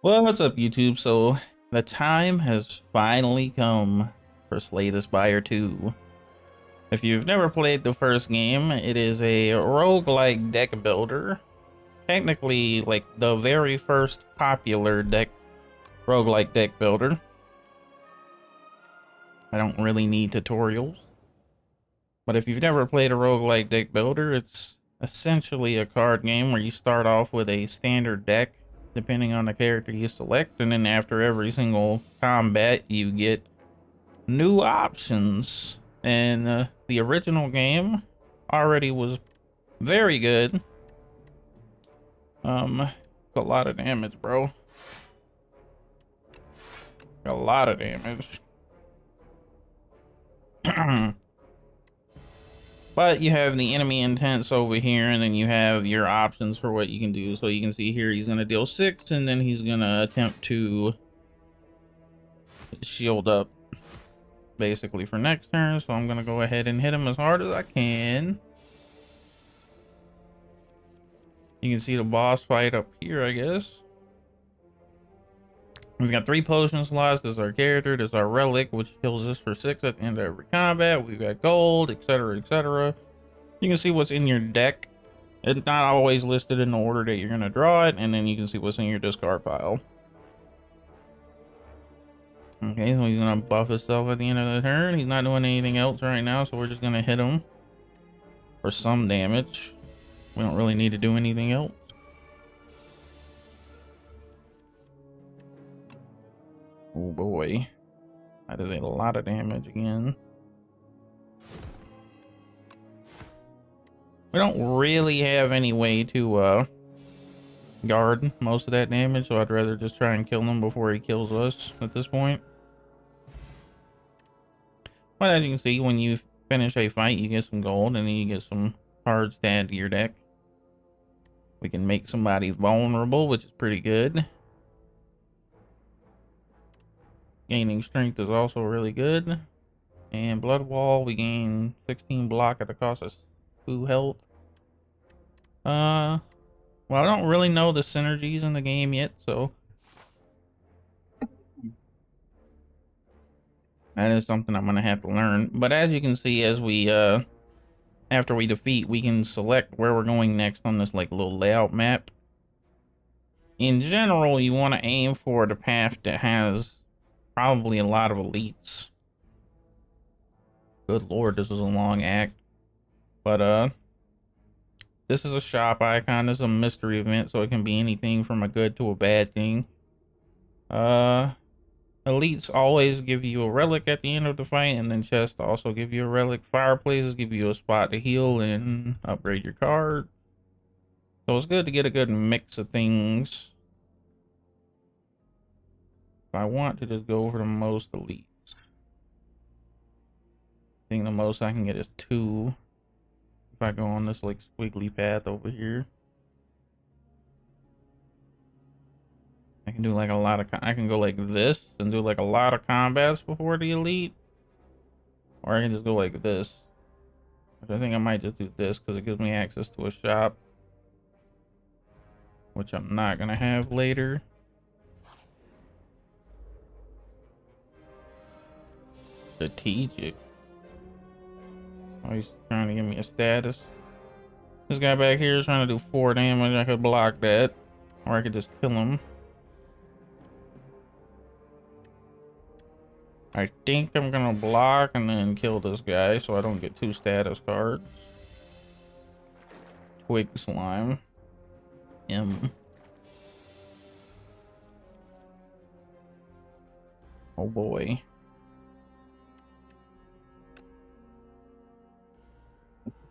Well, what's up, YouTube? So, the time has finally come for Slay the Spire 2. If you've never played the first game, it is a roguelike deck builder. Technically, like the very first popular roguelike deck builder. I don't really need tutorials. But if you've never played a roguelike deck builder, it's essentially a card game where you start off with a standard deck depending on the character you select, and then after every single combat you get new options. And the original game already was very good. It's a lot of damage, bro. A lot of damage. But you have the enemy intents over here, and then you have your options for what you can do. So you can see here he's going to deal 6, and then he's going to attempt to shield up basically for next turn. So I'm going to go ahead and hit him as hard as I can. You can see the boss fight up here, I guess. We've got 3 potion slots. This is our character. This is our relic, which heals us for 6 at the end of every combat. We've got gold, etc., etc. You can see what's in your deck. It's not always listed in the order that you're going to draw it, and then you can see what's in your discard pile. Okay, so he's going to buff himself at the end of the turn. He's not doing anything else right now, so we're just going to hit him for some damage. We don't really need to do anything else. Oh boy, that is a lot of damage again. We don't really have any way to guard most of that damage, so I'd rather just try and kill him before he kills us at this point. But as you can see, when you finish a fight, you get some gold, and then you get some cards to add to your deck. We can make somebody vulnerable, which is pretty good. Gaining strength is also really good. And blood wall, we gain 16 block at the cost of 2 health. Well, I don't really know the synergies in the game yet, so that is something I'm gonna have to learn. But as you can see, as we after we defeat, we can select where we're going next on this like little layout map. In general, you want to aim for the path that has probably a lot of elites. Good lord, this is a long act. But this is a shop icon. This is a mystery event, so it can be anything from a good to a bad thing. Elites always give you a relic at the end of the fight, and then chests also give you a relic. Fireplaces give you a spot to heal and upgrade your card. So it's good to get a good mix of things. If I want to just go for the most elites, I think the most I can get is 2. If I go on this like squiggly path over here, I can do like a lot of, I can go like this and do like a lot of combats before the elite, or I can just go like this, which I think I might just do this because it gives me access to a shop, which I'm not gonna have later. Strategic. Oh, he's trying to give me a status. This guy back here is trying to do 4 damage. I could block that, or I could just kill him. I think I'm gonna block and then kill this guy so I don't get 2 status cards. Twig slime. Oh boy.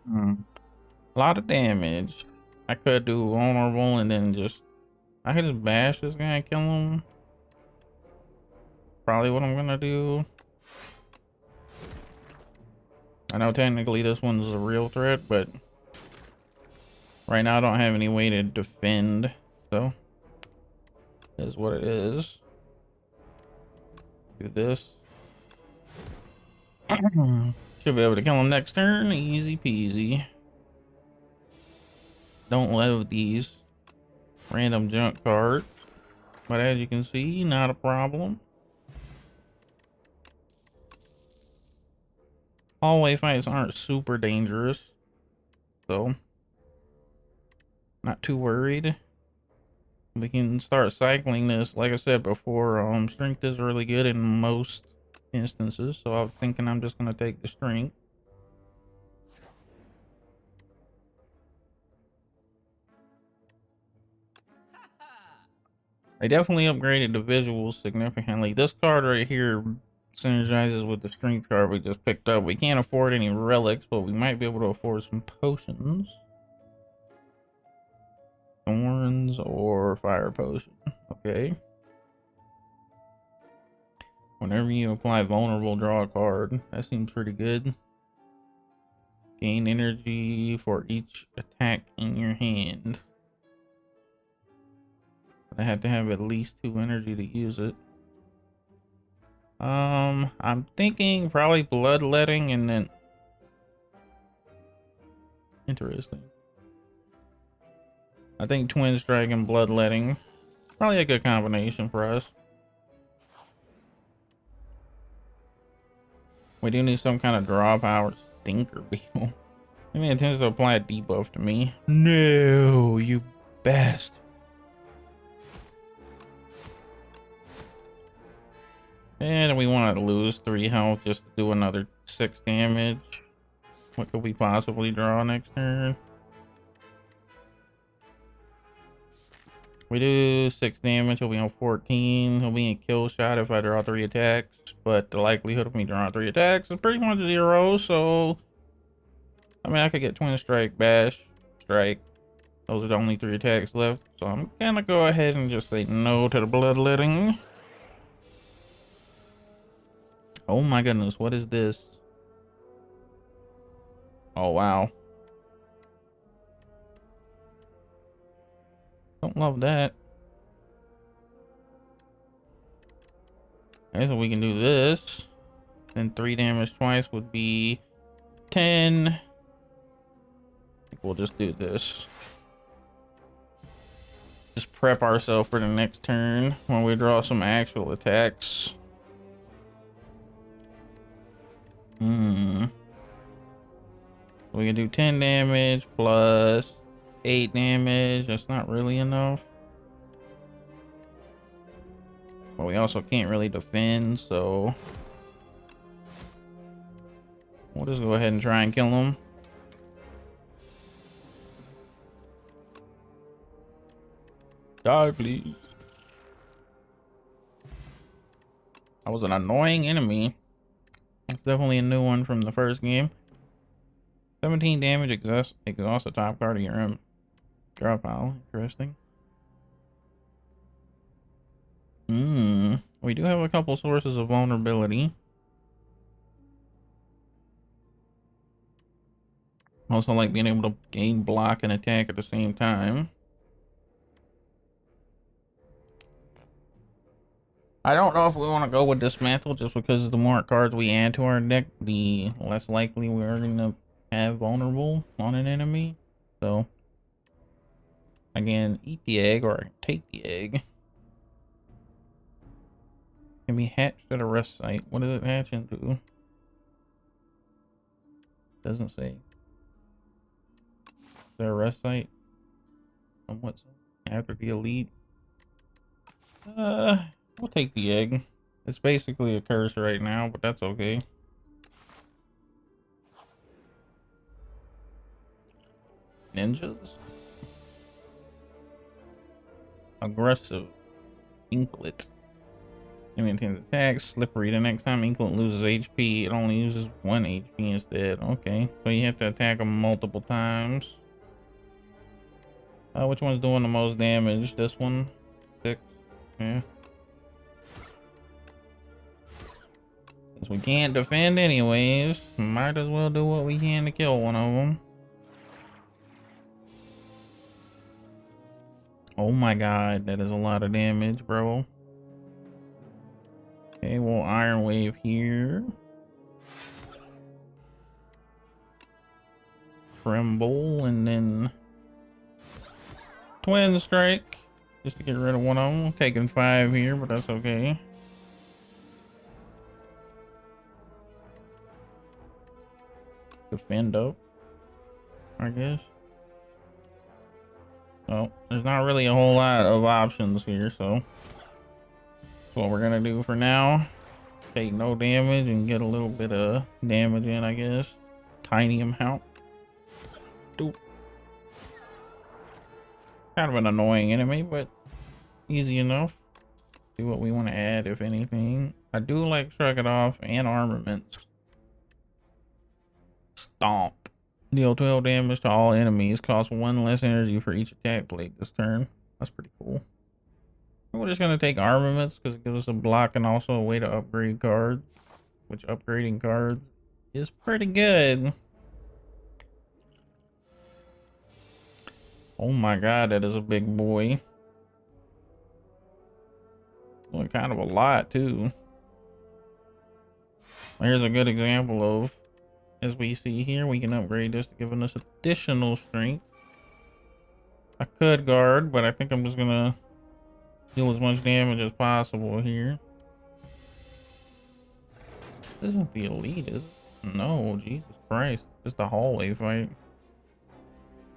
A lot of damage. I could do vulnerable and then I could just bash this guy and kill him. Probably what I'm gonna do. I know technically this one's a real threat, but right now I don't have any way to defend, so it is what it is. Do this. Should be able to kill him next turn. Easy peasy. Don't love these random junk cards. But as you can see, not a problem. Hallway fights aren't super dangerous, so not too worried. We can start cycling this. Like I said before, strength is really good in most instances, so I'm thinking I'm just gonna take the strength. I definitely upgraded the visuals significantly. This card right here synergizes with the strength card we just picked up. We can't afford any relics, but we might be able to afford some potions. Thorns or fire potion. Okay. Whenever you apply vulnerable, draw a card. That seems pretty good. Gain energy for each attack in your hand. But I have to have at least 2 energy to use it. I'm thinking probably bloodletting and then... Interesting. I think Twin Strike and bloodletting. Probably a good combination for us. We do need some kind of draw power stinker beetle. I mean, it tends to apply a debuff to me. No, you best. And we want to lose 3 health just to do another 6 damage. What could we possibly draw next turn? We do 6 damage, he'll be on 14. He'll be in kill shot if I draw 3 attacks. But the likelihood of me drawing 3 attacks is pretty much 0, so... I mean, I could get Twin Strike, Bash, Strike. Those are the only 3 attacks left. So I'm gonna go ahead and just say no to the bloodletting. Oh my goodness, what is this? Oh wow. Don't love that. Okay, so we can do this. Then 3 damage twice would be 10. I think we'll just do this. Just prep ourselves for the next turn when we draw some actual attacks. We can do 10 damage plus 8 damage. That's not really enough. But we also can't really defend, so we'll just go ahead and try and kill him. Die, please. That was an annoying enemy. It's definitely a new one from the first game. 17 damage, exhaust the top card of your draw pile. Interesting. We do have a couple sources of vulnerability. Also like being able to gain block and attack at the same time. I don't know if we want to go with dismantle just because the more cards we add to our deck, the less likely we're going to have vulnerable on an enemy. So again, eat the egg or take the egg. Can be hatched at a rest site. What does it hatch into? Doesn't say. Is there a rest site? Somewhat after the elite. We'll take the egg. It's basically a curse right now, but that's okay. Ninjas? Aggressive. Inklet. It maintains attacks. Slippery. The next time Inklet loses HP, it only uses 1 HP instead. Okay. So you have to attack them multiple times. Which one's doing the most damage? This one? 6? Yeah. Since we can't defend anyways, might as well do what we can to kill one of them. Oh my god, that is a lot of damage, bro. Okay, we'll Iron Wave here. Tremble, and then Twin Strike. just to get rid of one of them. Taking 5 here, but that's okay. Defend up, I guess. Well, there's not really a whole lot of options here, so that's what we're gonna do for now. Take no damage and get a little bit of damage in, I guess. Tiny amount. Doop. Kind of an annoying enemy, but easy enough. Do what we want to add, if anything. I do like Shrug It Off and Armaments. Stomp. Deal 12 damage to all enemies. Cost 1 less energy for each attack plate this turn. That's pretty cool. We're just going to take Armaments because it gives us a block and also a way to upgrade cards. Which upgrading cards is pretty good. Oh my god, that is a big boy. Well, kind of a lot too. Here's a good example of, as we see here, we can upgrade this to giving us additional strength. I could guard, but I think I'm just gonna deal as much damage as possible here. This isn't the elite, is it? No, Jesus Christ. Just a hallway fight.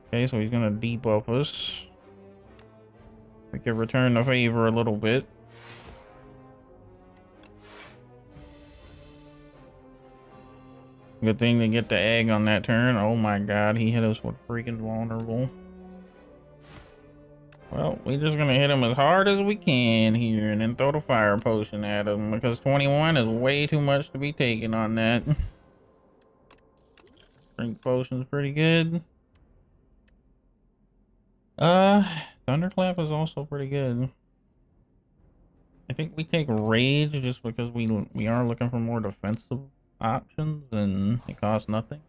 Okay, so he's gonna debuff us. We could return the favor a little bit. Good thing to get the egg on that turn. Oh my god, he hit us with freaking vulnerable. Well, we're just gonna hit him as hard as we can here and then throw the fire potion at him because 21 is way too much to be taken on that. Drink potion's pretty good. Thunderclap is also pretty good. I think we take Rage just because we are looking for more defensive options and it costs nothing.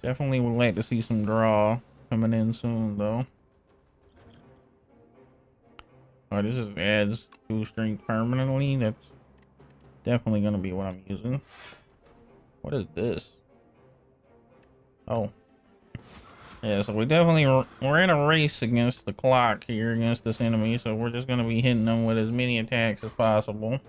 Definitely would like to see some draw coming in soon though. Oh, this just adds 2 strength permanently. That's definitely gonna be what I'm using. What is this? Oh. Yeah, so we're in a race against the clock here against this enemy, so we're just gonna be hitting them with as many attacks as possible.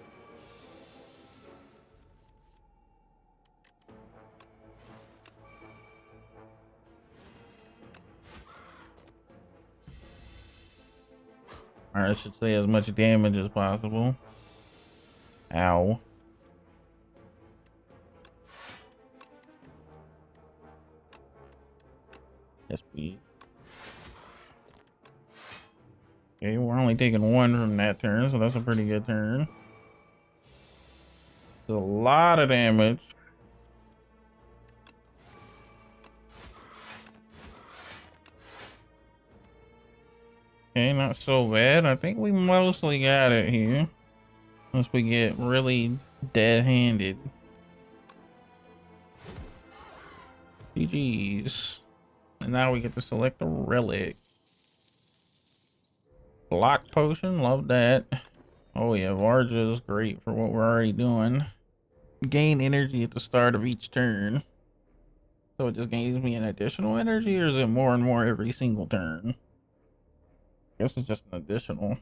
Or I should say as much damage as possible. Ow. Yes, please. Okay, we're only taking 1 from that turn, so that's a pretty good turn. It's a lot of damage. Okay, not so bad. I think we mostly got it here. Unless we get really dead-handed. GG's. And now we get to select a relic. Block potion, love that. Oh yeah, Varja is great for what we're already doing. Gain energy at the start of each turn. So it just gains me an additional energy, or is it more and more every single turn? I guess it's just an additional.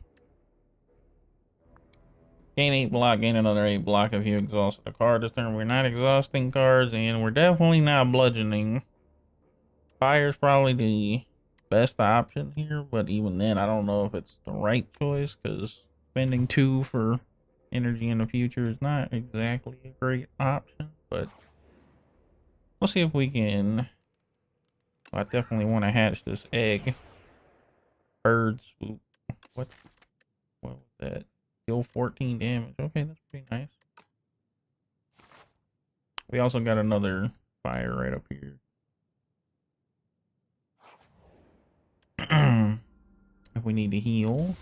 Gain 8 block, gain another 8 block if you exhaust a card this turn. We're not exhausting cards, and we're definitely not bludgeoning. Fire's probably the best option here, but even then, I don't know if it's the right choice, because spending 2 for energy in the future is not exactly a great option, but we'll see if we can. I definitely want to hatch this egg. Bird swoop. What was that? Deal 14 damage. Okay, that's pretty nice. We also got another fire right up here. If we need to heal,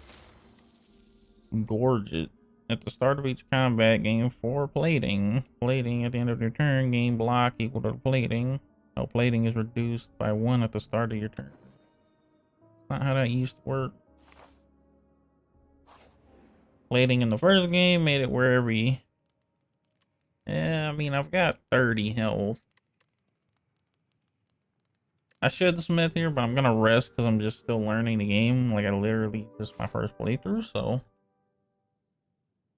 gorge it. At the start of each combat, gain 4 plating. Plating at the end of your turn, gain block equal to the plating. Oh, plating is reduced by 1 at the start of your turn. Not how that used to work. Plating in the first game made it where every... Yeah, I mean, I've got 30 health. I should smith here, but I'm gonna rest because I'm just still learning the game. Like, I literally, this is my first playthrough, so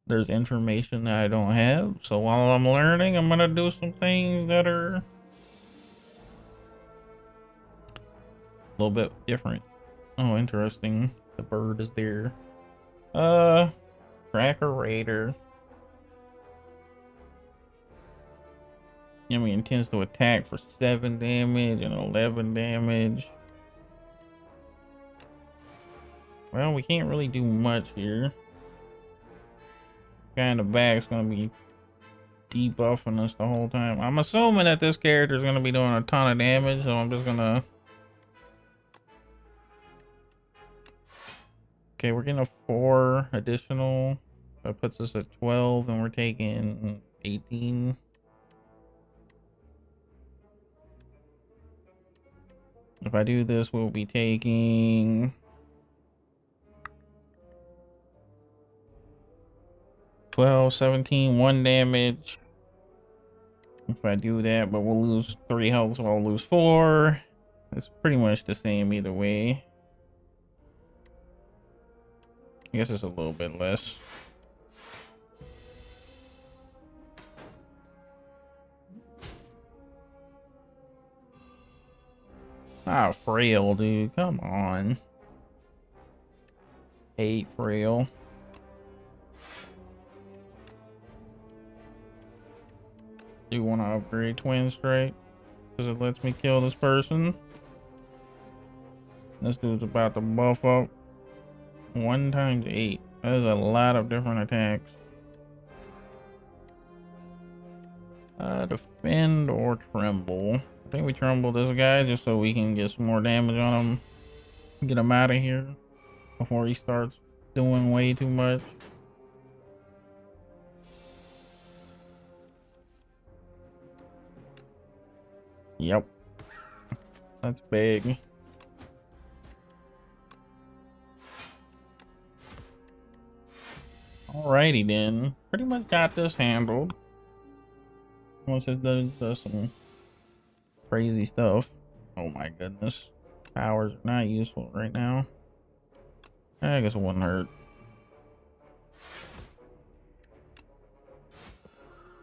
there's information that I don't have. So while I'm learning, I'm gonna do some things that are a little bit different. Oh, interesting. The bird is there. Tracker Raider. Enemy intends to attack for 7 damage and 11 damage. Well, we can't really do much here. Guy in the back's gonna be debuffing us the whole time. I'm assuming that this character is gonna be doing a ton of damage, so I'm just gonna... Okay, we're getting a 4 additional. That puts us at 12, and we're taking 18. If I do this, we'll be taking 12, 17, 1 damage. If I do that, but we'll lose 3 health, so I'll lose 4. It's pretty much the same either way. I guess it's a little bit less. Ah, frail, dude. Come on. 8 frail. Do want to upgrade Twin Strike because it lets me kill this person. This dude's about to buff up 1 times 8. That is a lot of different attacks. Defend or tremble. I think we tremble this guy just so we can get some more damage on him. Get him out of here before he starts doing way too much. Yep. That's big. Alrighty then. Pretty much got this handled. Once it does some crazy stuff. Oh my goodness. Powers are not useful right now. I guess it wouldn't hurt.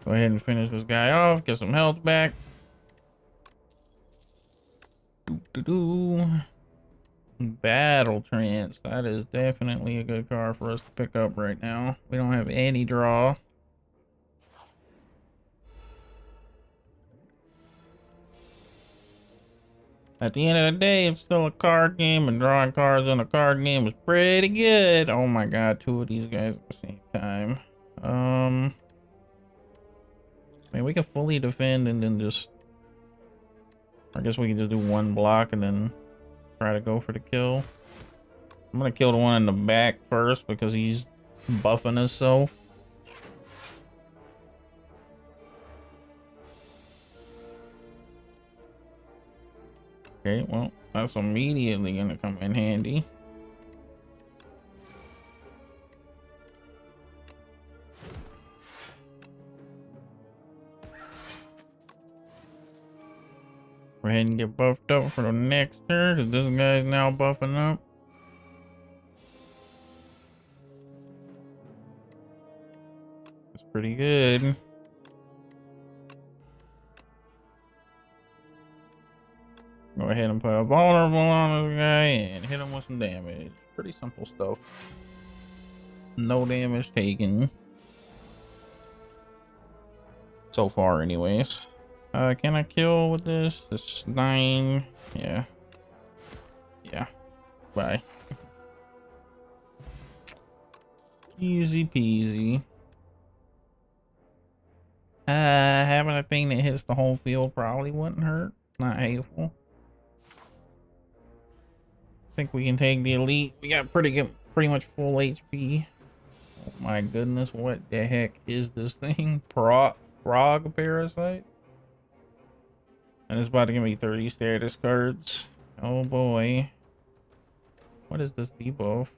Go ahead and finish this guy off. Get some health back. Battle Trance. That is definitely a good card for us to pick up right now. We don't have any draw. At the end of the day, it's still a card game, and drawing cards in a card game is pretty good. Oh my god, 2 of these guys at the same time. Man, we can fully defend and then just... I guess we can just do 1 block and then try to go for the kill. I'm gonna kill the one in the back first because he's buffing himself. Okay, well, that's immediately gonna come in handy. Go ahead and get buffed up for the next turn, because this guy's now buffing up. It's pretty good. Go ahead and put a vulnerable on this guy and hit him with some damage. Pretty simple stuff. No damage taken. So far, anyways. Can I kill with this? It's 9. Yeah. Yeah. Bye. Easy peasy. Having a thing that hits the whole field probably wouldn't hurt. Not hateful. I think we can take the elite. We got pretty much full HP. Oh my goodness, what the heck is this thing? Frog parasite? And it's about to give me 30 status cards. Oh boy. What is this debuff?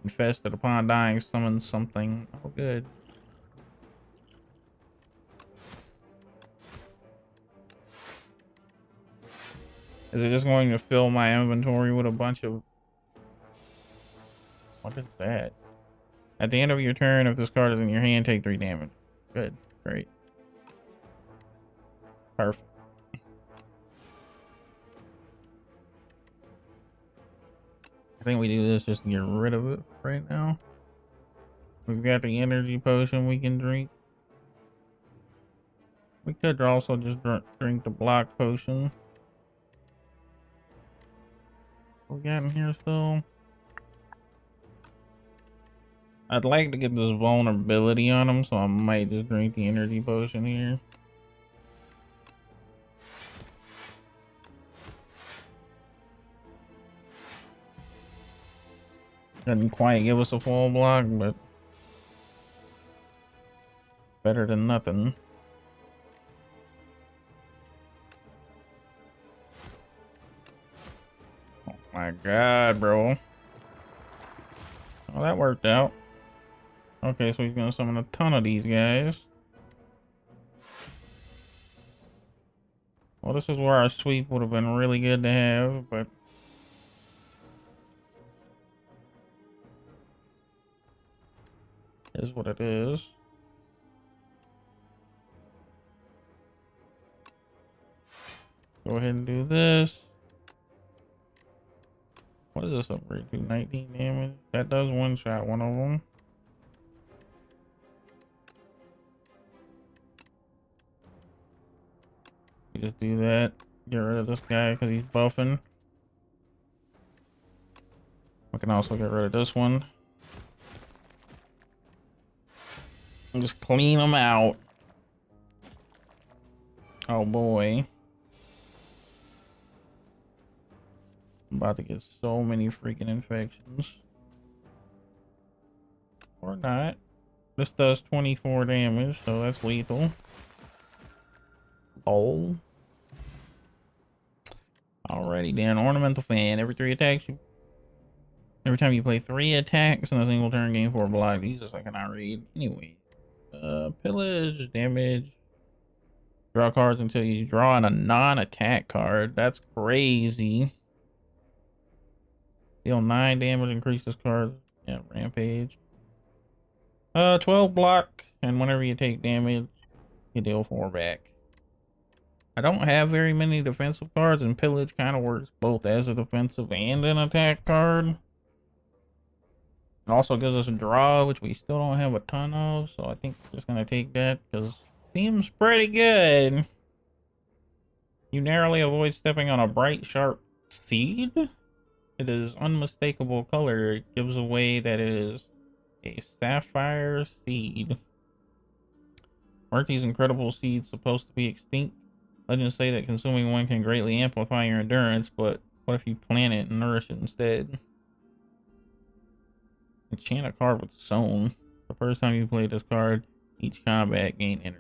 Infested upon dying, summon something. Oh good. Is it just going to fill my inventory with a bunch of... What is that? At the end of your turn, if this card is in your hand, take 3 damage. Good. Great. Perfect. I think we do this just to get rid of it right now. We've got the energy potion we can drink. We could also just drink the block potion. What we got in here still? I'd like to get this vulnerability on him, so I might just drink the energy potion here. Doesn't quite give us a full block, but better than nothing. Oh my god, bro. Oh, that worked out. Okay, so he's gonna summon a ton of these guys. Well, this is where our sweep would have been really good to have, but is what it is. Go ahead and do this. What does this upgrade to? 19 damage? That does one-shot one of them. You just do that. Get rid of this guy because he's buffing. We can also get rid of this one. And just clean them out. Oh boy. I'm about to get so many freaking infections. Or not. This does 24 damage, so that's lethal. Oh. Alrighty then. Ornamental fan. Every time you play 3 attacks in a single turn, gain 4 block. Jesus, I cannot read. Anyway. Pillage, damage. Draw cards until you draw on a non-attack card. That's crazy. Deal 9 damage, increase this card. Yeah, rampage. 12 block, and whenever you take damage, you deal 4 back. I don't have very many defensive cards, and Pillage kind of works both as a defensive and an attack card. It also gives us a draw, which we still don't have a ton of, so I think we're just going to take that, because it seems pretty good. You narrowly avoid stepping on a bright, sharp seed. It is unmistakable color. It gives away that it is a sapphire seed. Aren't these incredible seeds supposed to be extinct? Legends say that consuming one can greatly amplify your endurance, but what if you plant it and nourish it instead? Enchant a card with Sown. The first time you play this card, each combat gain energy.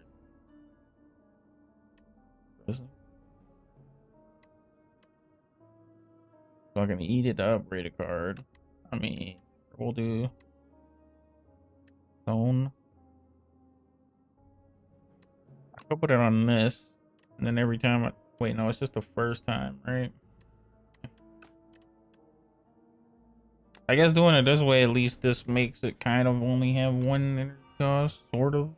So I'm gonna eat it to upgrade a card. I mean, we'll do Sown. I could put it on this, and then every time I wait, no, it's just the first time, right? I guess doing it this way, at least this makes it kind of only have 1 energy cost, sort of.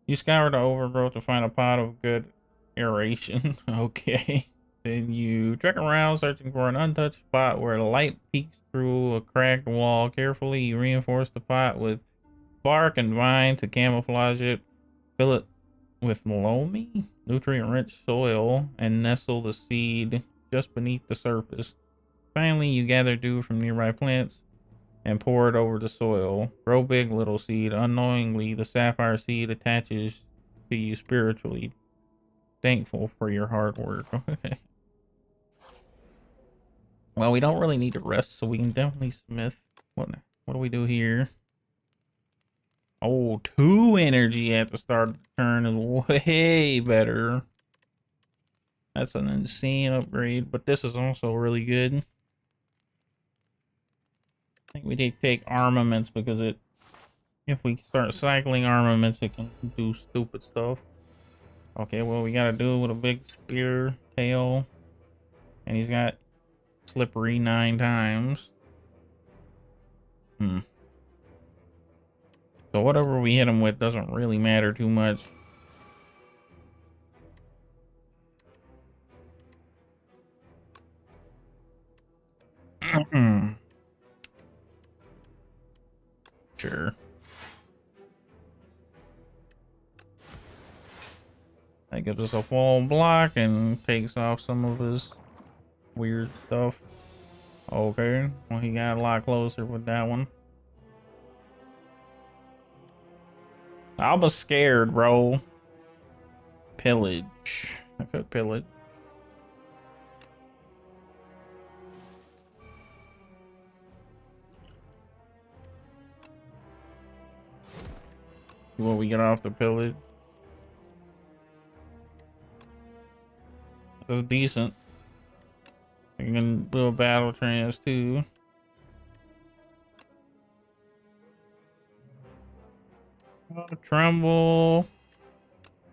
You scour the overgrowth to find a pot of good aeration. Okay. Then you trek around searching for an untouched spot where light peeks through a cracked wall. Carefully, you reinforce the pot with bark and vine to camouflage it. Fill it with loamy, nutrient-rich soil, and nestle the seed just beneath the surface. Finally, you gather dew from nearby plants and pour it over the soil. Grow big, little seed. Unknowingly, the sapphire seed attaches to you spiritually. Thankful for your hard work. Okay. Well, we don't really need to rest, so we can definitely smith. What do we do here? Oh, 2 energy at the start of the turn is way better. That's an insane upgrade, but this is also really good. I think we need to take armaments because if we start cycling armaments, it can do stupid stuff. Okay, well, we gotta do it with a big spear tail. And he's got slippery 9 times. So whatever we hit him with doesn't really matter too much. Sure. That gives us a full block and takes off some of his weird stuff. Okay, well, he got a lot closer with that one. I was scared, bro. Pillage. I could pillage. What we get off the pillage? That's decent. We can do a battle trance too. Tremble.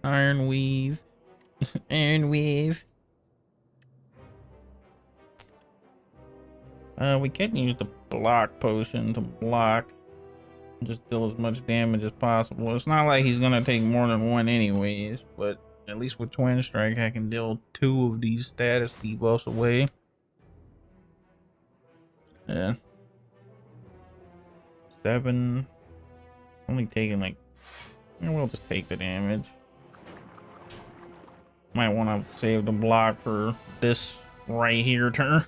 Iron weave. Iron weave. We could use the block potion to block. Just deal as much damage as possible. It's not like he's gonna take more than one anyways, but at least with Twin Strike I can deal 2 of these status debuffs away. Yeah. 7. Only taking like... we'll just take the damage. Might want to save the block for this right here turn.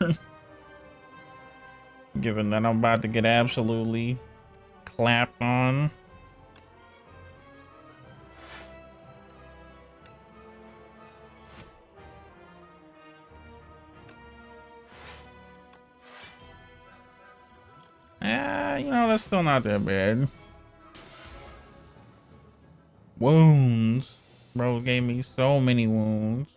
Given that I'm about to get absolutely clapped on. You know, that's still not that bad. Wounds. Bro gave me so many wounds.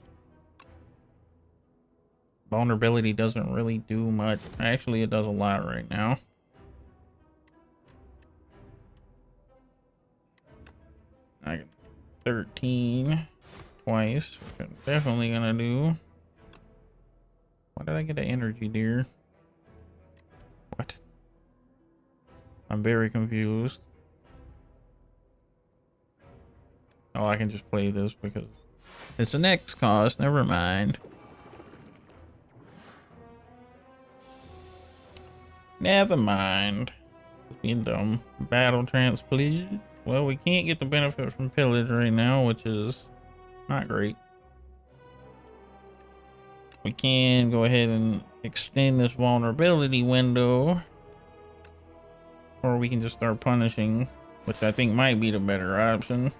Vulnerability doesn't really do much. Actually, it does a lot right now. I got 13 twice. Which I'm definitely gonna do. Why did I get an energy deer? What? I'm very confused. Oh, I can just play this because it's an X cost. Never mind. Never mind. Being dumb. Battle trance, please. Well, we can't get the benefit from pillage right now, which is not great. We can go ahead and extend this vulnerability window. Or we can just start punishing, which I think might be the better option.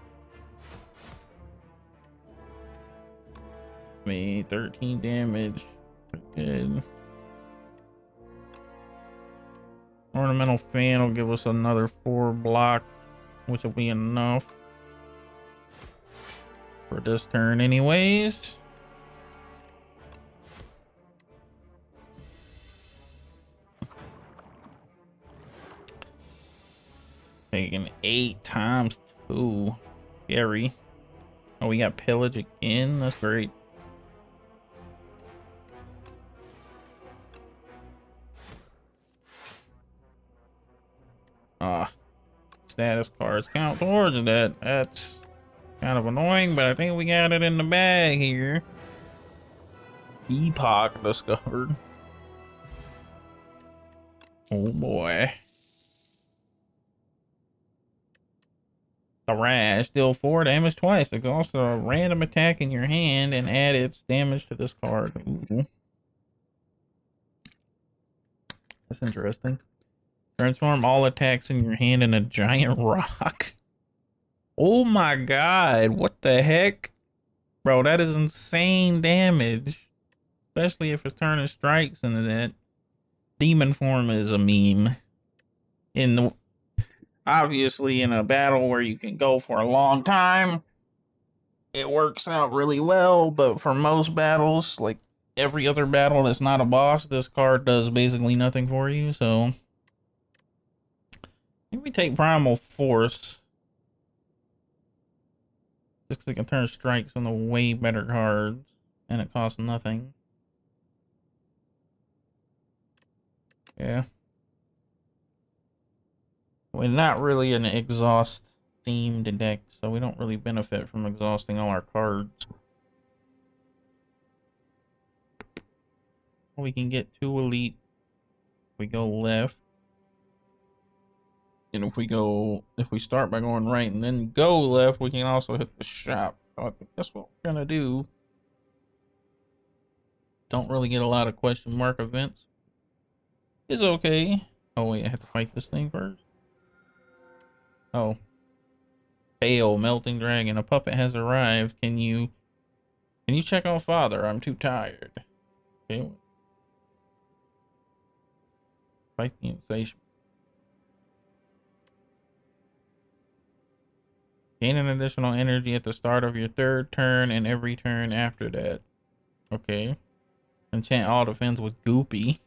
Me 13 damage. Good. Ornamental fan will give us another 4 block, which will be enough for this turn anyways. Taking 8 times 2. Scary. Oh, we got pillage again. That's great. Status cards count towards that. That's kind of annoying, but I think we got it in the bag here. Epoch discovered. Oh boy. Thrash, deal 4 damage twice. It's also a random attack in your hand and add its damage to this card. Ooh. That's interesting. Transform all attacks in your hand in a giant rock. Oh my god, what the heck? Bro, that is insane damage. Especially if it's turning strikes into that. Demon form is a meme. Obviously, in a battle where you can go for a long time, it works out really well, but for most battles, like every other battle that's not a boss, this card does basically nothing for you, so... I think we take Primal Force. Looks like it turns strikes on the way better cards, and it costs nothing. Yeah. We're not really an exhaust themed deck, so we don't really benefit from exhausting all our cards. We can get 2 elite. We go left. And if we start by going right and then go left, we can also hit the shop. So I think that's what we're gonna do. Don't really get a lot of question mark events. It's okay. Oh wait, I have to fight this thing first. Oh. Fail, melting dragon. A puppet has arrived. Can you check on father? I'm too tired. Okay. Fight the insatiable. Gain an additional energy at the start of your 3rd turn and every turn after that. Okay. Enchant all defense with Goopy.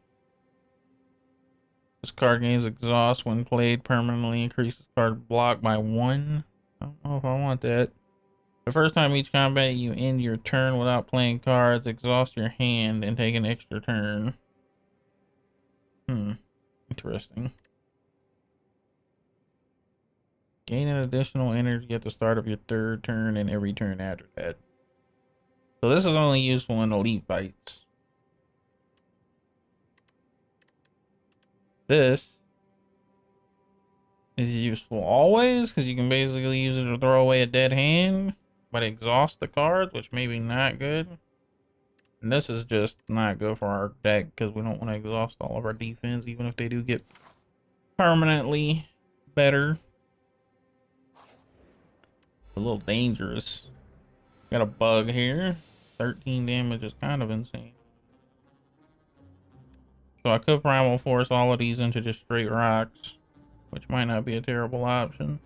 This card gains exhaust when played permanently. Increases card block by 1. I don't know if I want that. The first time each combat you end your turn without playing cards, exhaust your hand and take an extra turn. Interesting. Gain an additional energy at the start of your 3rd turn and every turn after that. So this is only useful in elite fights. This is useful always because you can basically use it to throw away a dead hand, but exhaust the cards, which may be not good. And this is just not good for our deck because we don't want to exhaust all of our defense, even if they do get permanently better. A little dangerous. Got a bug here. 13 damage is kind of insane. So I could primal force all of these into just straight rocks, which might not be a terrible option.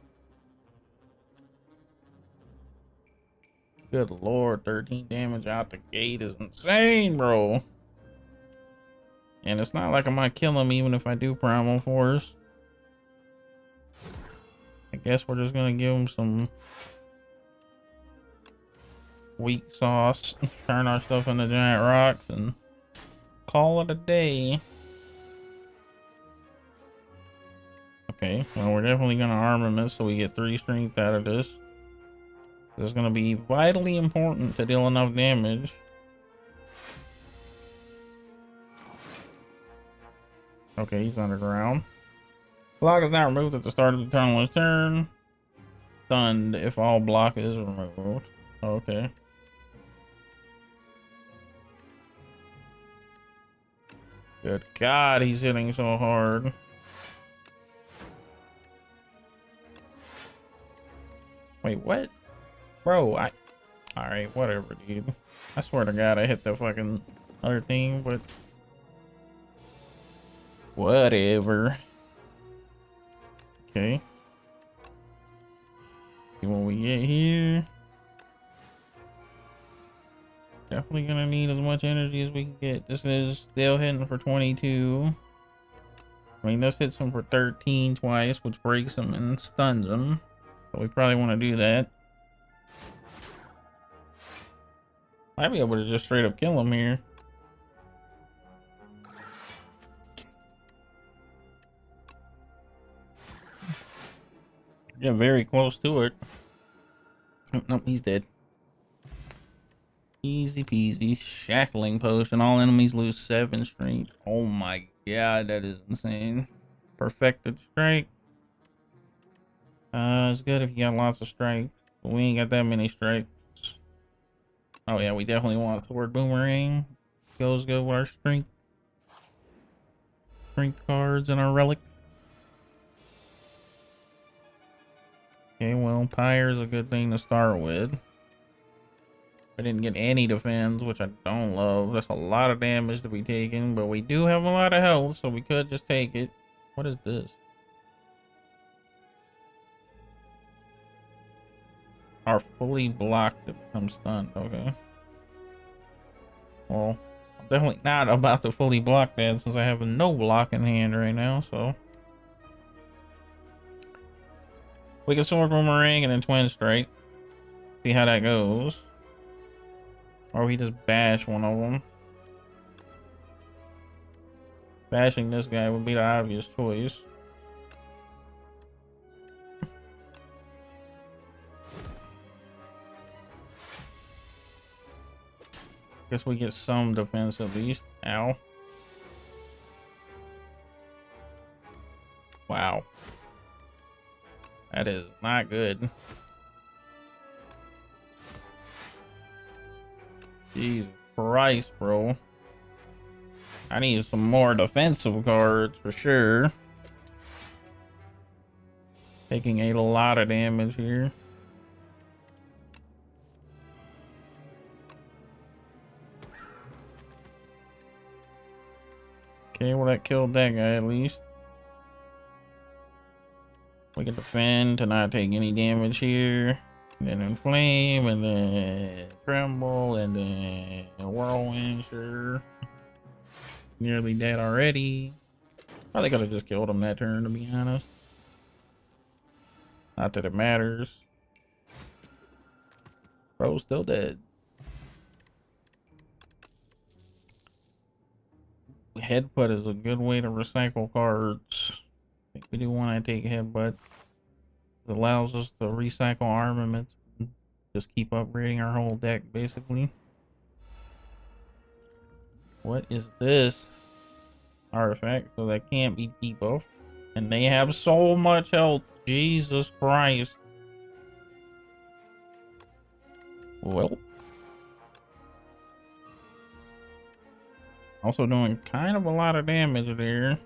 Good lord, 13 damage out the gate is insane, bro. And it's not like I might kill him even if I do primal force. I guess we're just gonna give him some weak sauce, turn our stuff into giant rocks, and call it a day. Okay, well, we're definitely gonna armament so we get 3 strength out of this. This is gonna be vitally important to deal enough damage. Okay, he's underground. Block is not removed at the start of the turn. Turn. Stunned if all block is removed. Okay. Good God, he's hitting so hard. Wait, what? Bro, alright, whatever, dude. I swear to God, I hit the fucking other thing, but... whatever. Okay. See what we get here. Definitely gonna need as much energy as we can get. This is still hitting for 22. I mean, this hits him for 13 twice, which breaks him and stuns him. So we probably want to do that. Might be able to just straight up kill him here. Yeah, very close to it. Nope, he's dead. Easy peasy. Shackling potion. All enemies lose 7 strength. Oh my god, that is insane. Perfected strike. It's good if you got lots of strikes, but we ain't got that many strikes. Oh yeah, we definitely want Sword Boomerang. Goes good with our strength cards and our relic. Okay, well, Pyre is a good thing to start with. I didn't get any defense, which I don't love. That's a lot of damage to be taken, but we do have a lot of health, so we could just take it. What is this? Are fully blocked to become stunned. Okay. Well, I'm definitely not about to fully block that since I have a no block in hand right now, so. We can Sword Boomerang and then Twin Strike. See how that goes. Or we just bash one of them. Bashing this guy would be the obvious choice. Guess we get some defense at least. Ow. Wow. That is not good. Jesus Christ, bro. I need some more defensive cards for sure. Taking a lot of damage here. Okay, well that killed that guy at least. We can defend to not take any damage here. And then inflame, and then tremble, and then whirlwind, sure. Nearly dead already. Probably could have just killed him that turn, to be honest. Not that it matters. Bro's still dead. Headbutt is a good way to recycle cards. I think we do want to take headbutt. It allows us to recycle armaments. Just keep upgrading our whole deck, basically. What is this? Artifact, so that can't be debuffed. And they have so much health. Jesus Christ. Well. Also doing kind of a lot of damage there.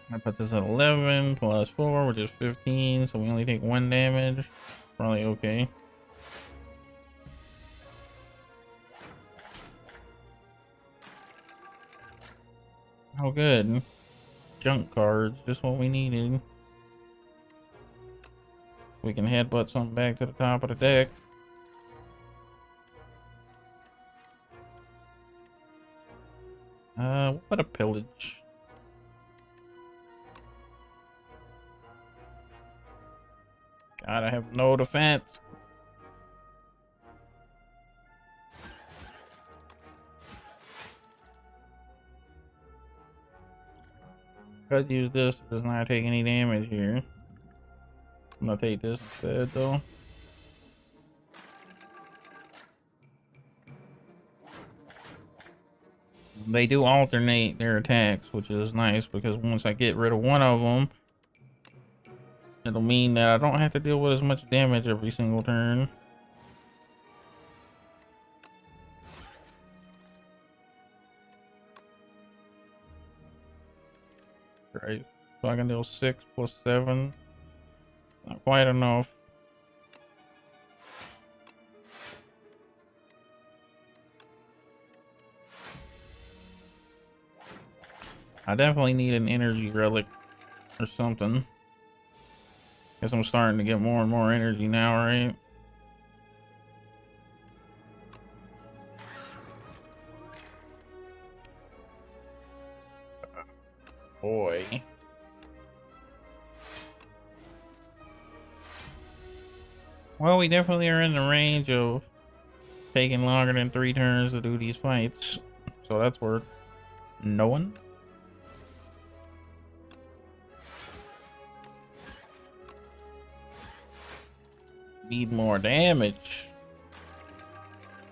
That puts us at 11 plus 4, which is 15, so we only take 1 damage. Probably okay. Oh, good. Junk cards, just what we needed. We can headbutt something back to the top of the deck. What a pillage. God, I have no defense. Could use this, it does not take any damage here. I'm gonna take this instead though. They do alternate their attacks, which is nice because once I get rid of one of them, it'll mean that I don't have to deal with as much damage every single turn. Right, so I can deal 6 plus 7. Not quite enough. I definitely need an energy relic or something. Guess I'm starting to get more and more energy now, right? Boy. Well, we definitely are in the range of taking longer than 3 turns to do these fights. So that's worth knowing. Need more damage.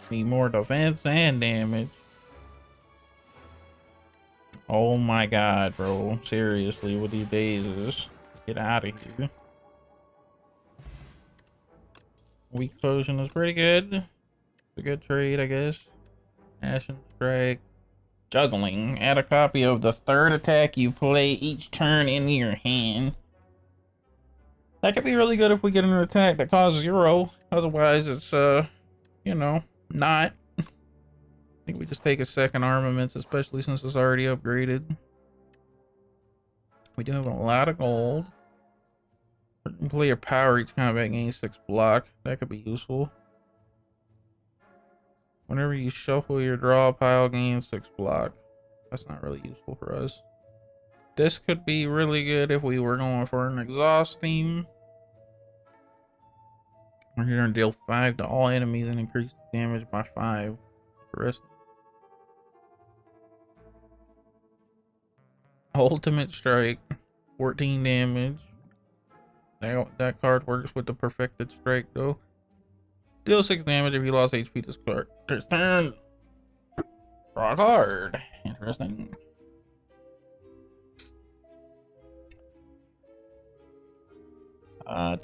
Need more defense and damage. Oh my god, bro. Seriously, with these days, get out of here. Weak potion is pretty good. It's a good trade, I guess. Ashen Strike. Juggling. Add a copy of the 3rd attack you play each turn in your hand. That could be really good if we get an attack that causes 0. Otherwise, it's, you know, not. I think we just take a second armaments, especially since it's already upgraded. We do have a lot of gold. Play a power each combat gains 6 block. That could be useful. Whenever you shuffle your draw pile, gain 6 block. That's not really useful for us. This could be really good if we were going for an exhaust theme. We're here to deal 5 to all enemies and increase damage by 5. The rest. Ultimate Strike, 14 damage. That card works with the Perfected Strike though. Deal 6 damage if you lost HP this card. This turn. Draw a card. Interesting.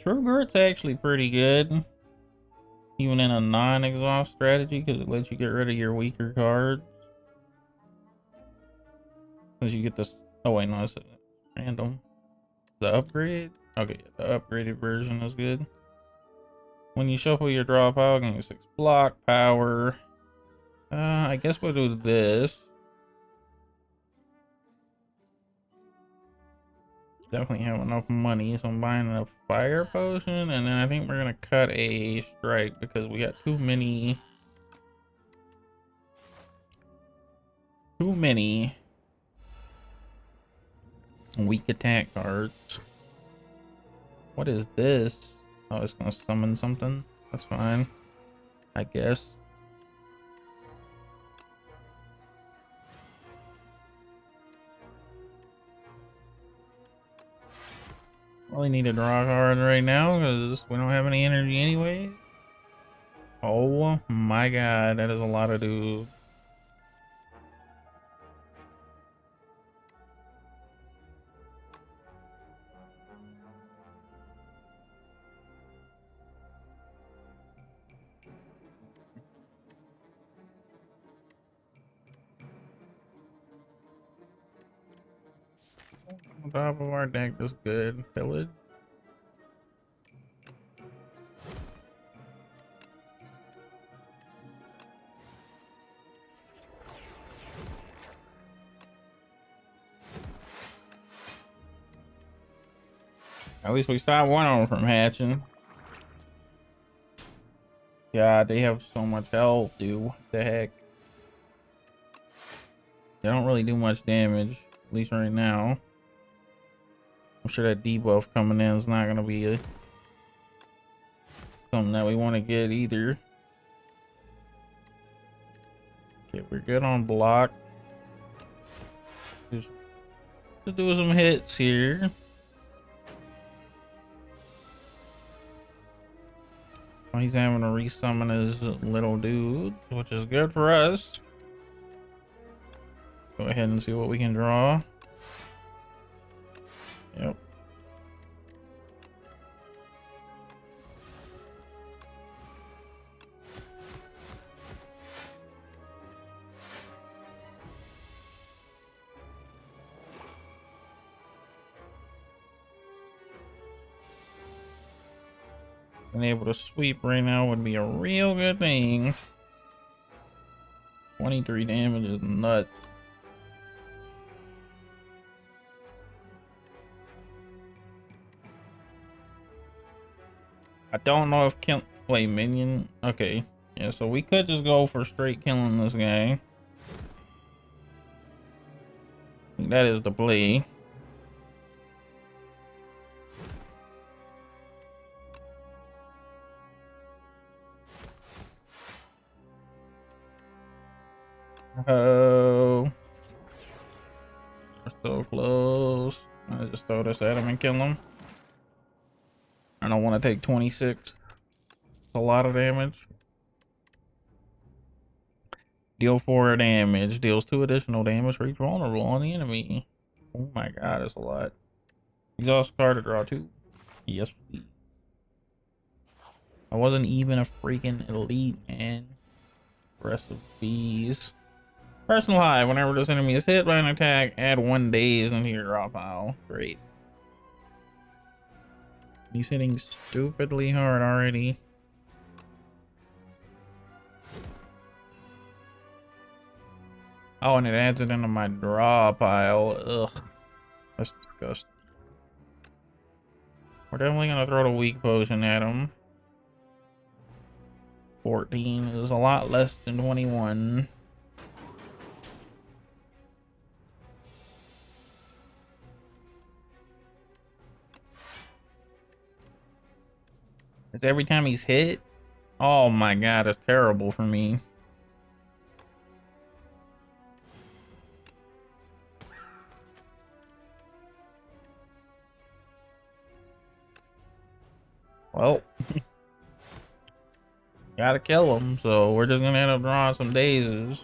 True Grit's actually pretty good. Even in a non-exhaust strategy, because it lets you get rid of your weaker cards. Because you get this. Oh, wait, no, it's random. The upgrade? Okay, the upgraded version is good. When you shuffle your draw pile, gain 6 block power. I guess we'll do this. Definitely have enough money, so I'm buying a fire potion, and then I think we're gonna cut a strike because we got too many weak attack cards. What is this? Oh, it's gonna summon something. That's fine, I guess. Really need to draw a card right now because we don't have any energy anyway. Oh my god, that is a lot of dudes. On top of our deck is good. Pillage. At least we stopped one of them from hatching. God, they have so much health, dude. What the heck? They don't really do much damage, at least right now. I'm sure that debuff coming in is not going to be something that we want to get either. Okay, we're good on block. Just do some hits here. He's having to resummon his little dude, which is good for us. Go ahead and see what we can draw. Yep. Being able to sweep right now would be a real good thing. 23 damage is nuts. I don't know if wait, minion. Okay, yeah. So we could just go for straight killing this guy. That is the play. Oh, we're so close. I just throw this at him and kill him. I don't want to take 26. It's a lot of damage. Deal 4 damage. Deals 2 additional damage for each vulnerable on the enemy. Oh my god, that's a lot. Exhaust card to draw 2. Yes, please. I wasn't even a freaking elite, man. Rest of these. Personal high. Whenever this enemy is hit by an attack, add 1 daze into your draw pile. Great. He's hitting stupidly hard already. Oh, and it adds it into my draw pile. Ugh. That's disgusting. We're definitely gonna throw the weak potion at him. 14 is a lot less than 21. It's every time he's hit? Oh my god, that's terrible for me. Well, gotta kill him, so we're just gonna end up drawing some dazes.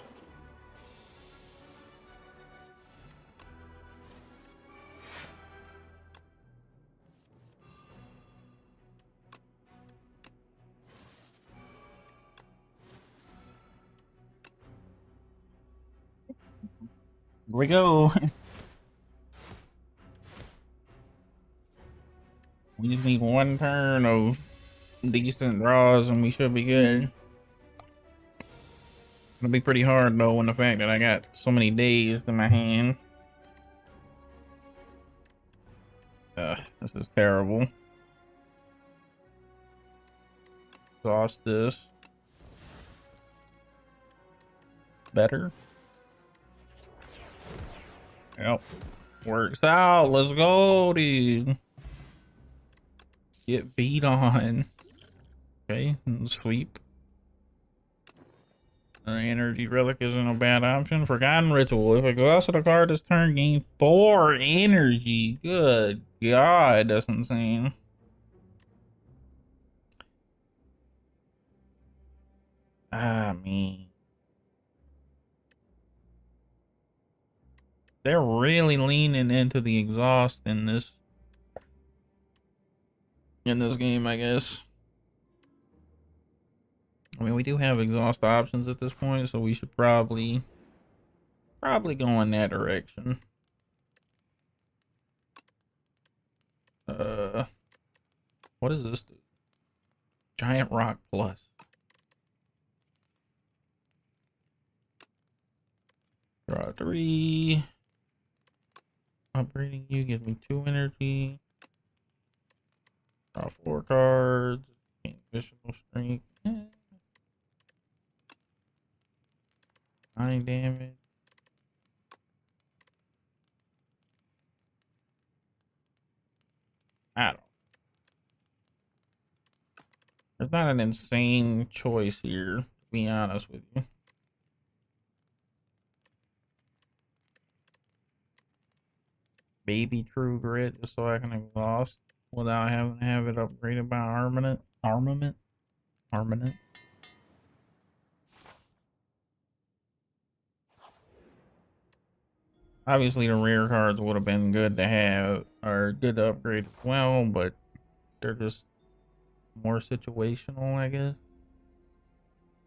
Here we go. We just need one turn of decent draws and we should be good. It'll be pretty hard though when the fact that I got so many days in my hand. This is terrible. Exhaust this. Better. Yep. Works out. Let's go, dude. Get beat on. Okay, sweep. Energy relic isn't a bad option. Forgotten ritual. If exhausted a card this turn, gain 4 energy. Good god, that's insane. I mean, they're really leaning into the exhaust in this game, I guess. I mean, we do have exhaust options at this point, so we should probably go in that direction. What does this do? Giant rock plus. Draw 3. Upgrading you gives me 2 energy. Draw 4 cards. Gain additional strength. 9 damage. I don't. There's not an insane choice here, to be honest with you. Baby True Grit, just so I can exhaust without having to have it upgraded by armament. Obviously, the rare cards would have been good to have, or good to upgrade as well, but they're just more situational, I guess.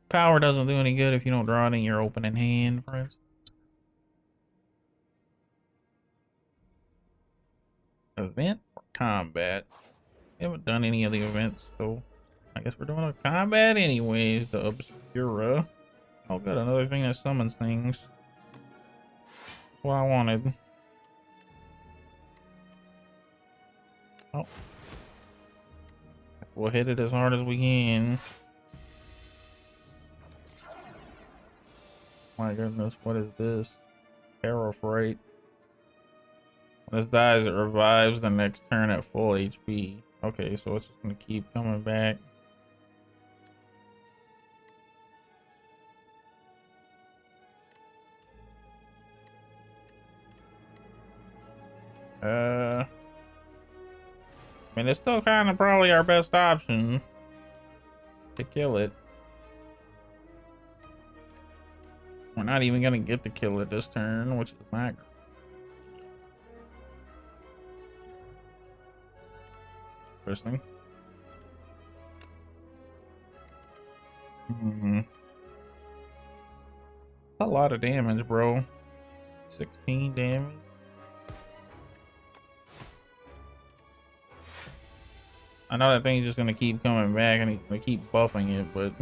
Power doesn't do any good if you don't draw it in your opening hand, for instance. Event or combat? We haven't done any of the events, so I guess we're doing a combat anyways. The Obscura. Oh good, another thing that summons things. That's what I wanted. Oh. We'll hit it as hard as we can. My goodness, what is this? Terrafright. When this dies, it revives the next turn at full HP. Okay, so it's just gonna keep coming back. I mean, it's still kind of probably our best option to kill it. We're not even gonna get to kill it this turn, which is not great. Interesting. A lot of damage, bro. 16 damage. I know that thing's just gonna keep coming back and he's gonna keep buffing it, but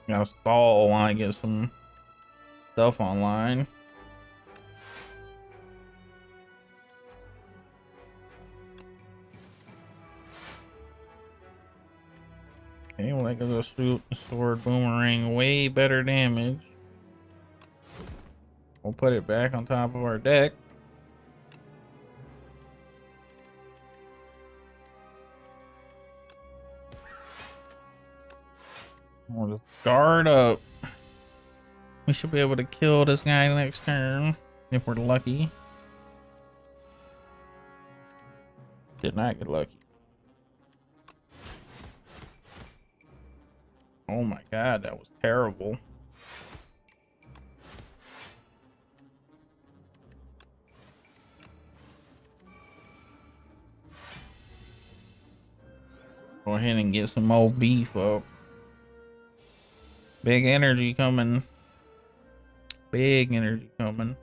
gotta stall while I get some stuff online. Okay, well, that gives us sword boomerang way better damage. We'll put it back on top of our deck. We'll just guard up. We should be able to kill this guy next turn if we're lucky. Did not get lucky. Oh my god, that was terrible. Go ahead and get some more beef up. Big energy coming. Big energy coming.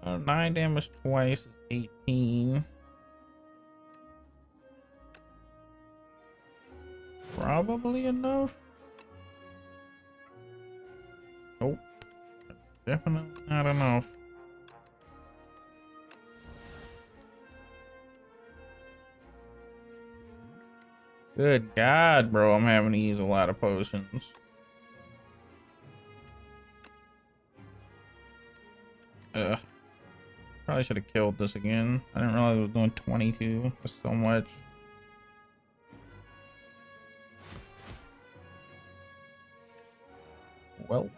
9 damage twice is 18. Probably enough. Nope. Definitely not enough. Good God, bro. I'm having to use a lot of potions. Ugh. Probably should have killed this again. I didn't realize it was doing 22. That's so much. Well.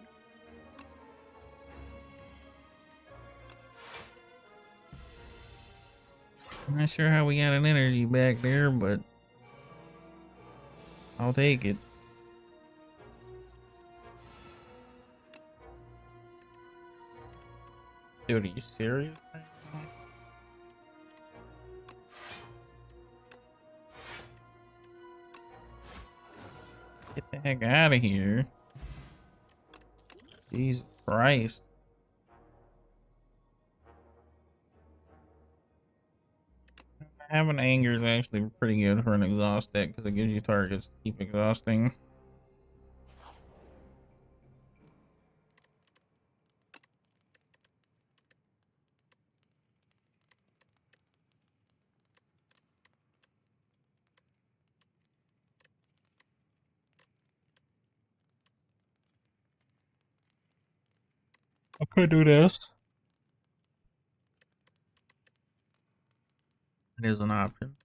I'm not sure how we got an energy back there, but I'll take it. Dude, are you serious right now? Get the heck out of here. Jesus Christ. Having anger is actually pretty good for an exhaust deck because it gives you targets to keep exhausting. I could do this. It is an option.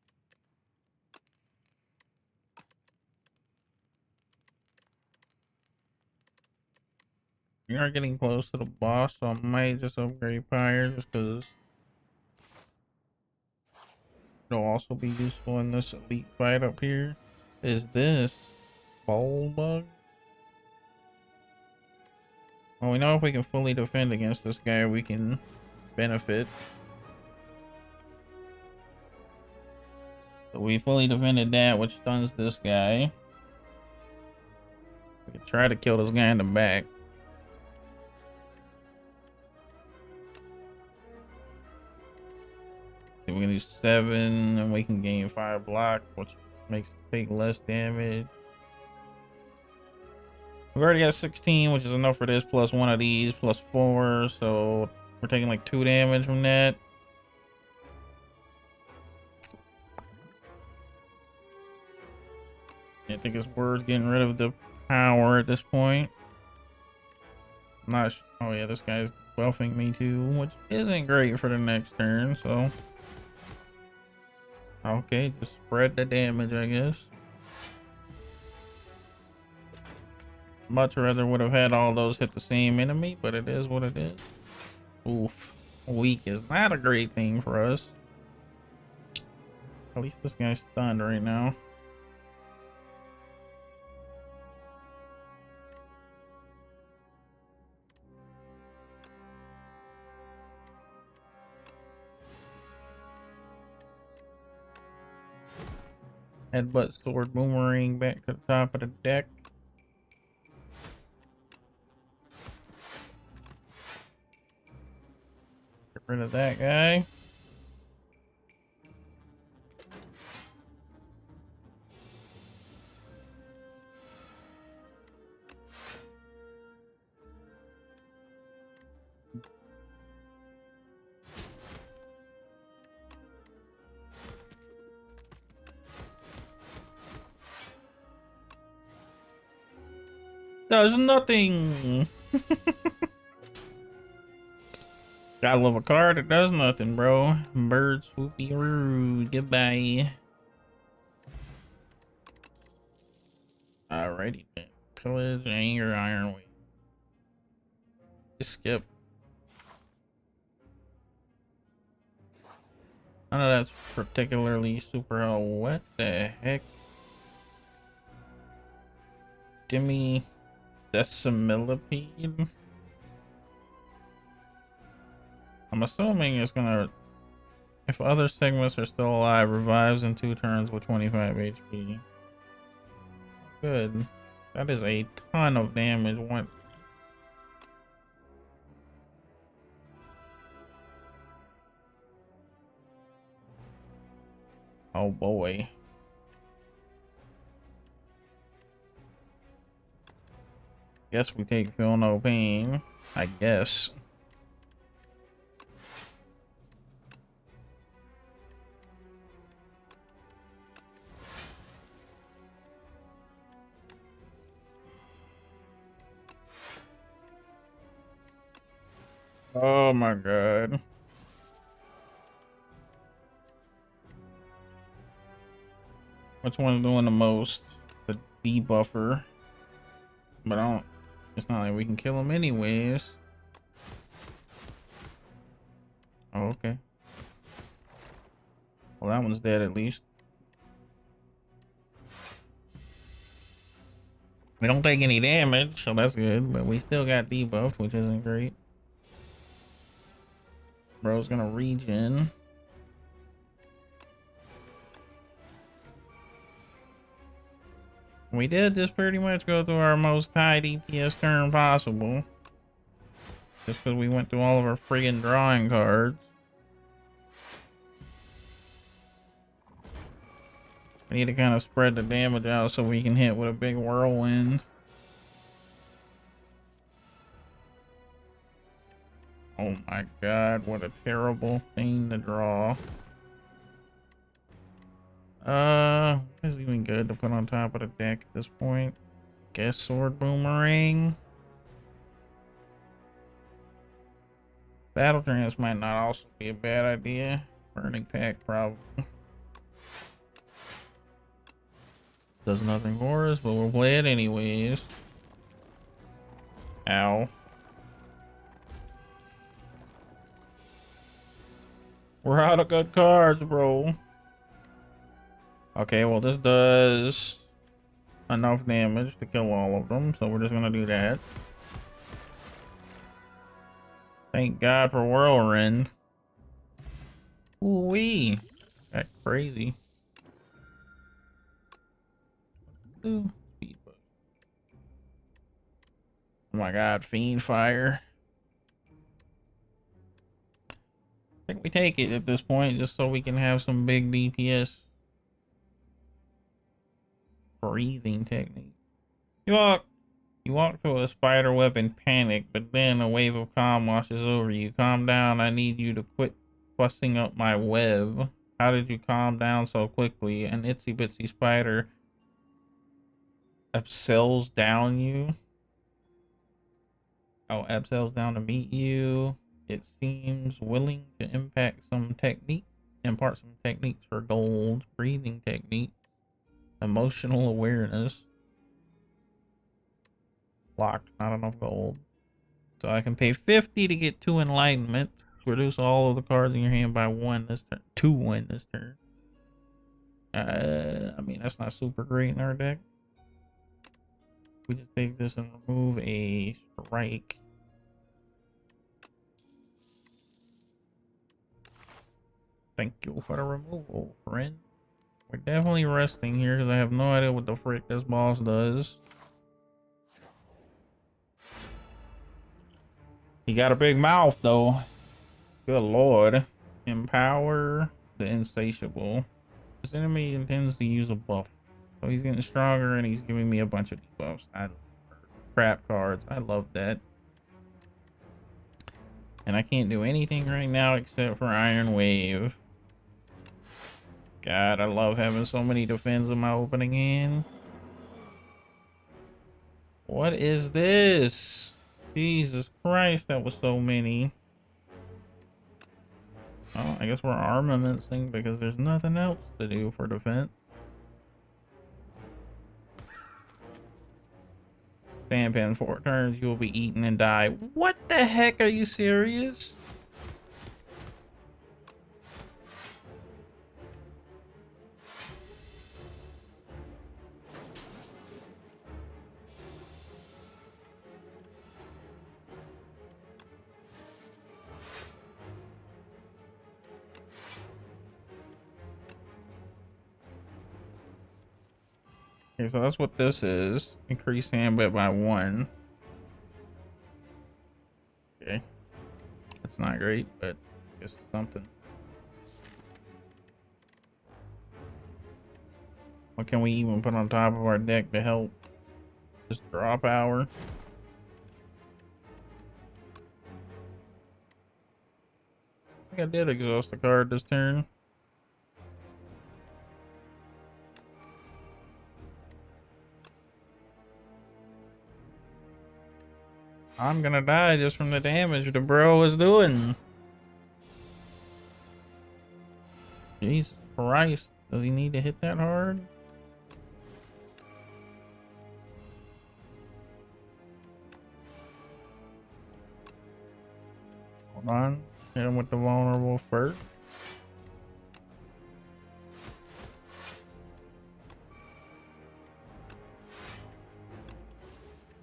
We are getting close to the boss, so I might just upgrade Pyre just because it'll also be useful in this elite fight up here. Is this Bowl Bug? Well, we know if we can fully defend against this guy, we can benefit. So we fully defended that, which stuns this guy. We can try to kill this guy in the back. We can do 7, and we can gain 5 block, which makes it take less damage. We've already got 16, which is enough for this, plus 1 of these, plus 4, so we're taking like 2 damage from that. I think it's worth getting rid of the power at this point. I'm not sure. Oh yeah, this guy's buffing me too, which isn't great for the next turn, so okay, just spread the damage, I guess. Much rather would have had all those hit the same enemy, but it is what it is. Oof. Weak is not a great thing for us. At least this guy's stunned right now. Headbutt sword boomerang back to the top of the deck. Get rid of that guy. does nothing. I love a card that does nothing, bro. Bird swoopy roo. Goodbye. Alrighty then. Pillage, anger, iron weight. Skip. None of that's particularly super. What the heck? Demi Decimillipede? I'm assuming it's gonna, if other segments are still alive, revives in 2 turns with 25 HP. Good. That is a ton of damage. One. Oh boy. Guess we take Feel No Pain. I guess. Oh my god. Which one's doing the most? The debuffer. But I don't. It's not like we can kill him anyways. Oh, okay. Well, that one's dead at least. We don't take any damage, so that's good. But we still got debuffed, which isn't great. Bro's gonna regen. We did just pretty much go through our most high DPS turn possible. Just because we went through all of our friggin' drawing cards. We need to kind of spread the damage out so we can hit with a big whirlwind. Oh my god, what a terrible thing to draw. What is even good to put on top of the deck at this point? Guess Sword Boomerang. Battle Trance might not also be a bad idea. Burning Pack probably. Does nothing for us, but we'll play it anyways. Ow. We're out of good cards, bro. Okay, well this does enough damage to kill all of them, so we're just gonna do that. Thank God for Whirlwind. Ooh-wee. That's crazy. Ooh, speed bug. Oh my god, Fiend Fire. I think we take it at this point just so we can have some big DPS. Breathing technique. You walk to a spider web in panic, but then a wave of calm washes over you. Calm down, I need you to quit fussing up my web. How did you calm down so quickly? An itsy bitsy spider abseils down you. Oh, abseils down to meet you. It seems willing to impart some techniques for gold. Breathing technique. Emotional awareness. Locked, not enough gold. So I can pay 50 to get 2 enlightenment. Reduce all of the cards in your hand by 1 this turn. 2-1 this turn. I mean, that's not super great in our deck. We just take this and remove a strike. Thank you for the removal, friend. We're definitely resting here because I have no idea what the frick this boss does. He got a big mouth though. Good lord. Empower the insatiable. This enemy intends to use a buff. So he's getting stronger and he's giving me a bunch of debuffs. Crap cards. I love that. And I can't do anything right now except for Iron Wave. God, I love having so many defense in my opening hand. What is this? Jesus Christ, that was so many. Oh, I guess we're armamentsing because there's nothing else to do for defense. Sandpin 4 turns, you will be eaten and die. What the heck? Are you serious? Okay, so that's what this is. Increase handbit by 1. Okay. That's not great, but I guess it's something. What can we even put on top of our deck to help? Just draw power. I think I did exhaust a card this turn. I'm gonna die just from the damage the bro is doing. Jesus Christ. Does he need to hit that hard? Hold on. Hit him with the vulnerable first.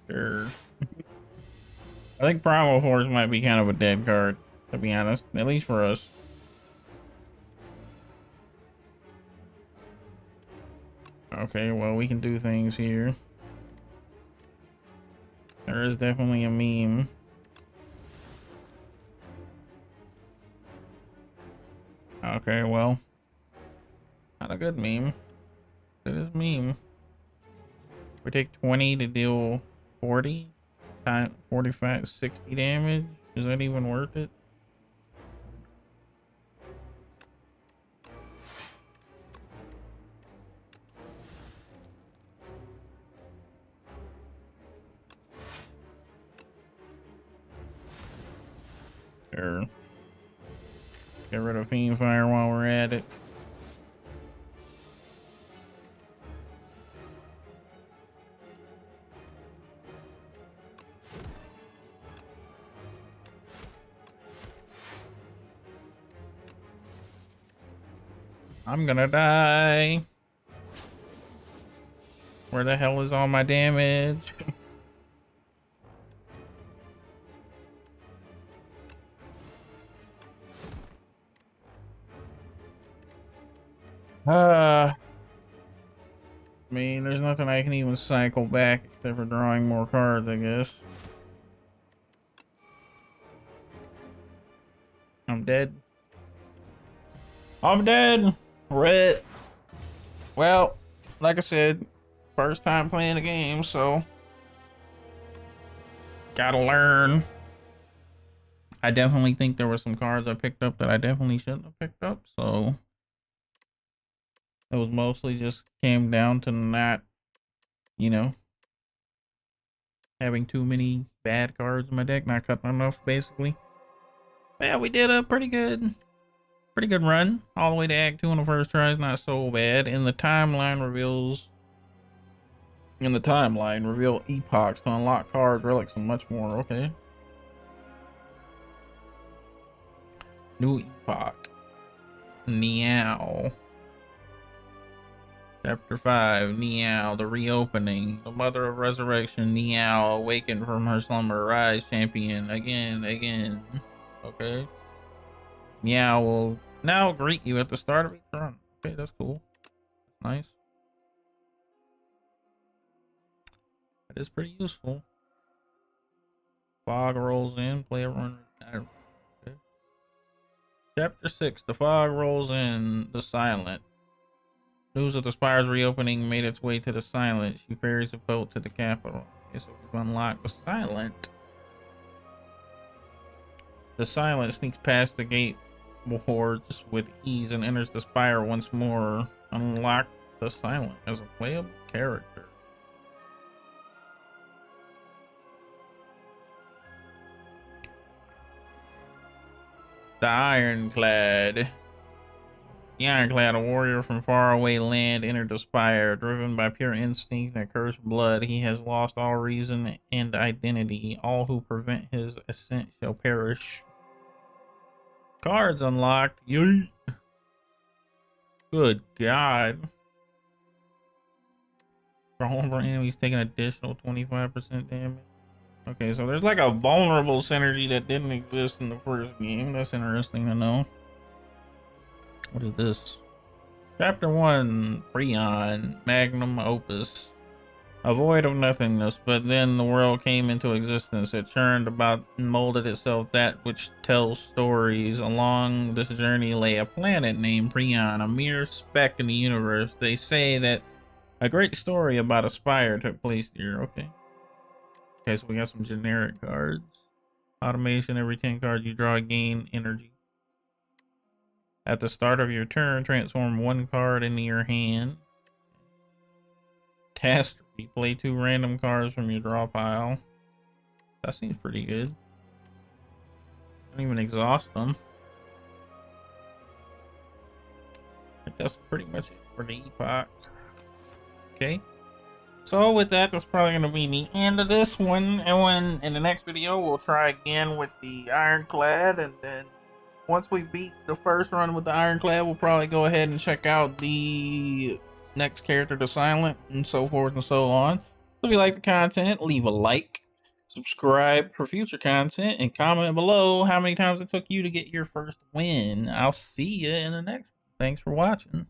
Sure. I think Primal Force might be kind of a dead card, to be honest. At least for us. Okay, well, we can do things here. There is definitely a meme. Okay, well. Not a good meme. It is meme. We take 20 to deal 40 times 45, 60 damage. Is that even worth it? Sure. Get rid of Fiendfire while we're at it. I'm gonna die. Where the hell is all my damage? I mean, there's nothing I can even cycle back except for drawing more cards, I guess. I'm dead. I'm dead. Red. Well, like I said, first time playing the game, so gotta learn. I definitely think there were some cards I picked up that I definitely shouldn't have picked up, so it was mostly just came down to not, you know, having too many bad cards in my deck, not cutting enough, basically. But yeah, we did a pretty good run all the way to Act 2 on the first try. Is not so bad. In the timeline reveal epochs to unlock cards, relics, and much more. Okay. New epoch. Meow. Chapter 5, Niao, the reopening. The mother of resurrection, Niao, awakened from her slumber. Rise, champion, again. Okay. Niao will now greet you at the start of each run. Okay, that's cool. Nice. That is pretty useful. Fog rolls in, play a run. Okay. Chapter 6, the fog rolls in, the silent. News of the Spire's reopening made its way to the Silent. She ferries a boat to the capital. Okay, so we've unlocked the Silent. The Silent sneaks past the gate wards with ease and enters the Spire once more. Unlock the Silent as a playable character. The Ironclad. The Ironclad, a warrior from faraway land, entered the Spire. Driven by pure instinct and cursed blood, he has lost all reason and identity. All who prevent his ascent shall perish. Cards unlocked. Yeet. Good God. For all of our enemies taking additional 25% damage. Okay, so there's like a vulnerable synergy that didn't exist in the first game. That's interesting to know. What is this? Chapter 1, Prion, Magnum Opus. A void of nothingness, but then the world came into existence. It churned about and molded itself that which tells stories. Along this journey lay a planet named Prion, a mere speck in the universe. They say that a great story about a spire took place here. Okay, so we got some generic cards. Automation, every 10 cards you draw gain energy. At the start of your turn, transform one card into your hand. Catastrophe, play 2 random cards from your draw pile. That seems pretty good. Don't even exhaust them. I think that's pretty much it for the epoch. Okay. So with that, that's probably going to be the end of this one. And when in the next video, we'll try again with the Ironclad, and then once we beat the first run with the Ironclad, we'll probably go ahead and check out the next character, the Silent, and so forth and so on. So if you like the content, leave a like, subscribe for future content, and comment below how many times it took you to get your first win. I'll see you in the next one. Thanks for watching.